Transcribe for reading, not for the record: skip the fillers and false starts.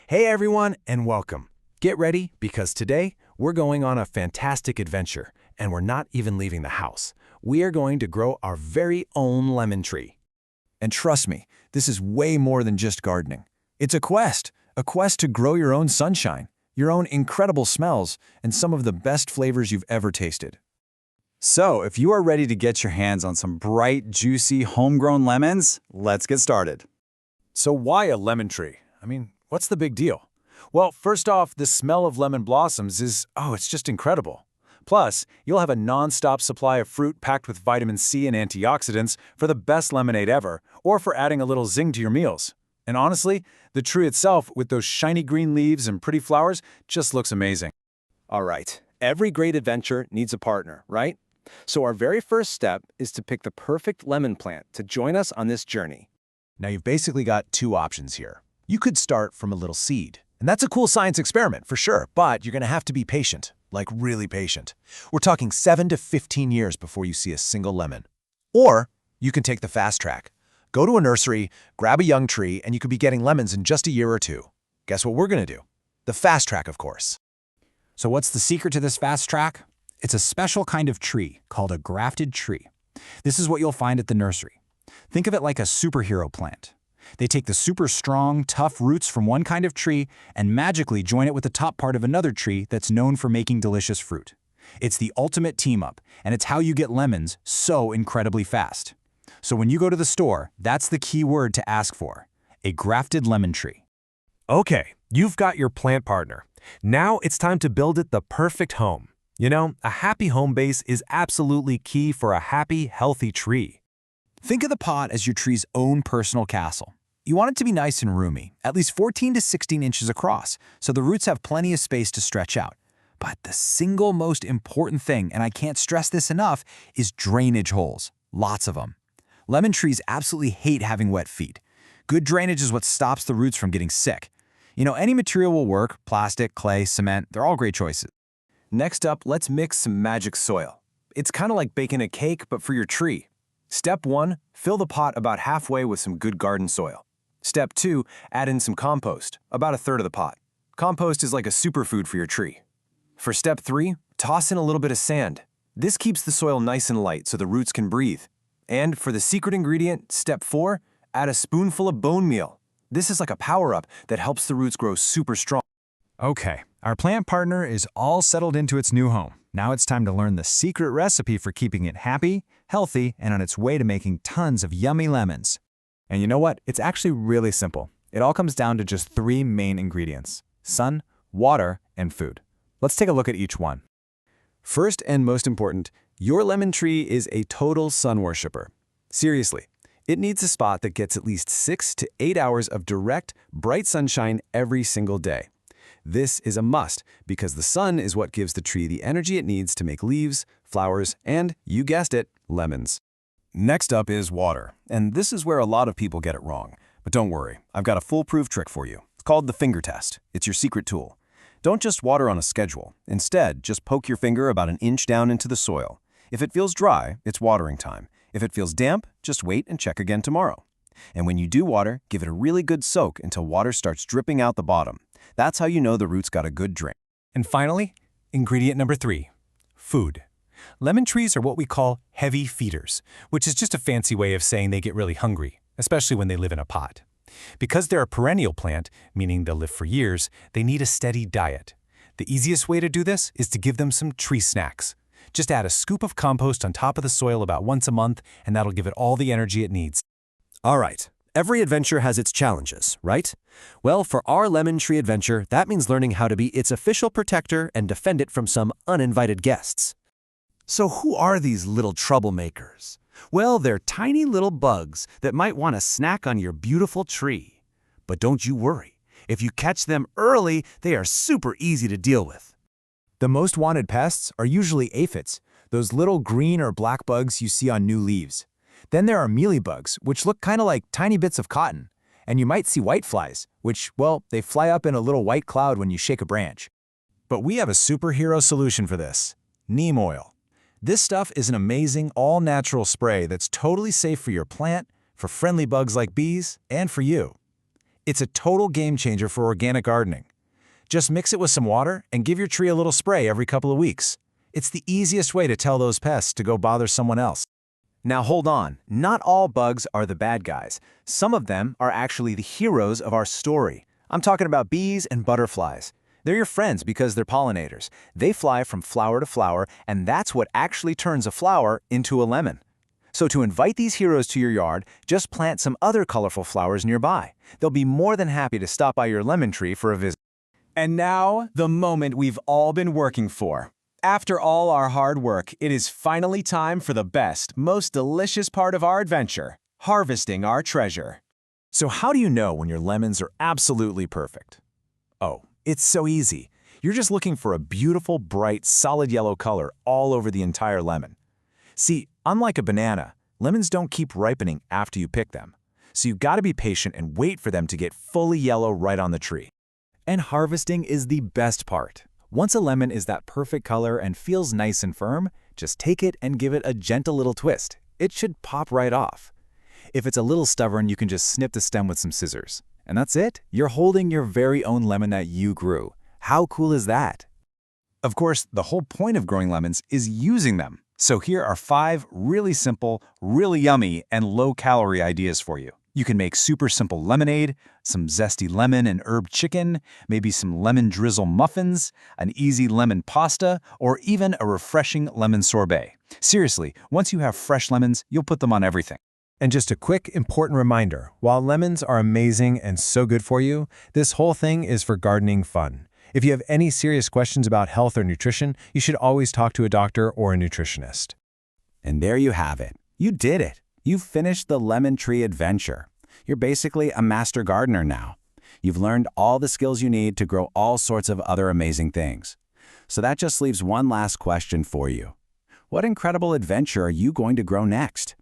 Hey everyone, and welcome. Get ready, because today we're going on a fantastic adventure, and we're not even leaving the house. We are going to grow our very own lemon tree. And trust me, this is way more than just gardening. It's a quest to grow your own sunshine, your own incredible smells, and some of the best flavors you've ever tasted. So, if you are ready to get your hands on some bright, juicy, homegrown lemons, let's get started. So why a lemon tree? What's the big deal? Well, first off, the smell of lemon blossoms it's just incredible. Plus, you'll have a non-stop supply of fruit packed with vitamin C and antioxidants for the best lemonade ever, or for adding a little zing to your meals. And honestly, the tree itself, with those shiny green leaves and pretty flowers, just looks amazing. All right, every great adventure needs a partner, right? So our very first step is to pick the perfect lemon plant to join us on this journey. Now you've basically got two options here. You could start from a little seed, and that's a cool science experiment for sure, but you're going to have to be patient, like really patient. We're talking 7 to 15 years before you see a single lemon. Or you can take the fast track. Go to a nursery, grab a young tree, and you could be getting lemons in just a year or two. Guess what we're going to do? The fast track, of course. So what's the secret to this fast track? It's a special kind of tree called a grafted tree. This is what you'll find at the nursery. Think of it like a superhero plant. They take the super strong, tough roots from one kind of tree and magically join it with the top part of another tree that's known for making delicious fruit. It's the ultimate team-up, and it's how you get lemons so incredibly fast. So when you go to the store, that's the key word to ask for: a grafted lemon tree. Okay, you've got your plant partner. Now it's time to build it the perfect home. You know, a happy home base is absolutely key for a happy, healthy tree. Think of the pot as your tree's own personal castle. You want it to be nice and roomy, at least 14 to 16 inches across, so the roots have plenty of space to stretch out. But the single most important thing, and I can't stress this enough, is drainage holes. Lots of them. Lemon trees absolutely hate having wet feet. Good drainage is what stops the roots from getting sick. You know, any material will work: plastic, clay, cement, they're all great choices. Next up, let's mix some magic soil. It's kind of like baking a cake, but for your tree. Step 1, fill the pot about halfway with some good garden soil. Step 2, add in some compost, about a third of the pot. Compost is like a superfood for your tree. For step 3, toss in a little bit of sand. This keeps the soil nice and light so the roots can breathe. And for the secret ingredient, step 4, add a spoonful of bone meal. This is like a power-up that helps the roots grow super strong. Okay, our plant partner is all settled into its new home. Now it's time to learn the secret recipe for keeping it happy, healthy, and on its way to making tons of yummy lemons. And you know what? It's actually really simple. It all comes down to just 3 main ingredients: sun, water, and food. Let's take a look at each one. First and most important, your lemon tree is a total sun worshiper. Seriously, it needs a spot that gets at least 6 to 8 hours of direct, bright sunshine every single day. This is a must because the sun is what gives the tree the energy it needs to make leaves, flowers, and, you guessed it, lemons. Next up is water, and this is where a lot of people get it wrong. But don't worry, I've got a foolproof trick for you. It's called the finger test. It's your secret tool. Don't just water on a schedule. Instead, just poke your finger about an inch down into the soil. If it feels dry, it's watering time. If it feels damp, just wait and check again tomorrow. And when you do water, give it a really good soak until water starts dripping out the bottom. That's how you know the roots got a good drain. And finally, ingredient number 3, food. Lemon trees are what we call heavy feeders, which is just a fancy way of saying they get really hungry, especially when they live in a pot. Because they're a perennial plant, meaning they'll live for years, they need a steady diet. The easiest way to do this is to give them some tree snacks. Just add a scoop of compost on top of the soil about once a month, and that'll give it all the energy it needs. All right, every adventure has its challenges, right? Well, for our lemon tree adventure, that means learning how to be its official protector and defend it from some uninvited guests. So who are these little troublemakers? Well, they're tiny little bugs that might want to snack on your beautiful tree. But don't you worry. If you catch them early, they are super easy to deal with. The most wanted pests are usually aphids, those little green or black bugs you see on new leaves. Then there are mealybugs, which look kind of like tiny bits of cotton. And you might see whiteflies, which, well, they fly up in a little white cloud when you shake a branch. But we have a superhero solution for this: neem oil. This stuff is an amazing, all-natural spray that's totally safe for your plant, for friendly bugs like bees, and for you. It's a total game changer for organic gardening. Just mix it with some water and give your tree a little spray every couple of weeks. It's the easiest way to tell those pests to go bother someone else. Now hold on, not all bugs are the bad guys. Some of them are actually the heroes of our story. I'm talking about bees and butterflies. They're your friends because they're pollinators. They fly from flower to flower, and that's what actually turns a flower into a lemon. So to invite these heroes to your yard, just plant some other colorful flowers nearby. They'll be more than happy to stop by your lemon tree for a visit. And now, the moment we've all been working for. After all our hard work, it is finally time for the best, most delicious part of our adventure, harvesting our treasure. So how do you know when your lemons are absolutely perfect? Oh, it's so easy. You're just looking for a beautiful, bright, solid yellow color all over the entire lemon. See, unlike a banana, lemons don't keep ripening after you pick them. So you've got to be patient and wait for them to get fully yellow right on the tree. And harvesting is the best part. Once a lemon is that perfect color and feels nice and firm, just take it and give it a gentle little twist. It should pop right off. If it's a little stubborn, you can just snip the stem with some scissors. And that's it. You're holding your very own lemon that you grew. How cool is that? Of course, the whole point of growing lemons is using them. So here are 5 really simple, really yummy, and low-calorie ideas for you. You can make super simple lemonade, some zesty lemon and herb chicken, maybe some lemon drizzle muffins, an easy lemon pasta, or even a refreshing lemon sorbet. Seriously, once you have fresh lemons, you'll put them on everything. And just a quick, important reminder, while lemons are amazing and so good for you, this whole thing is for gardening fun. If you have any serious questions about health or nutrition, you should always talk to a doctor or a nutritionist. And there you have it. You did it. You've finished the lemon tree adventure. You're basically a master gardener now. You've learned all the skills you need to grow all sorts of other amazing things. So that just leaves one last question for you. What incredible adventure are you going to grow next?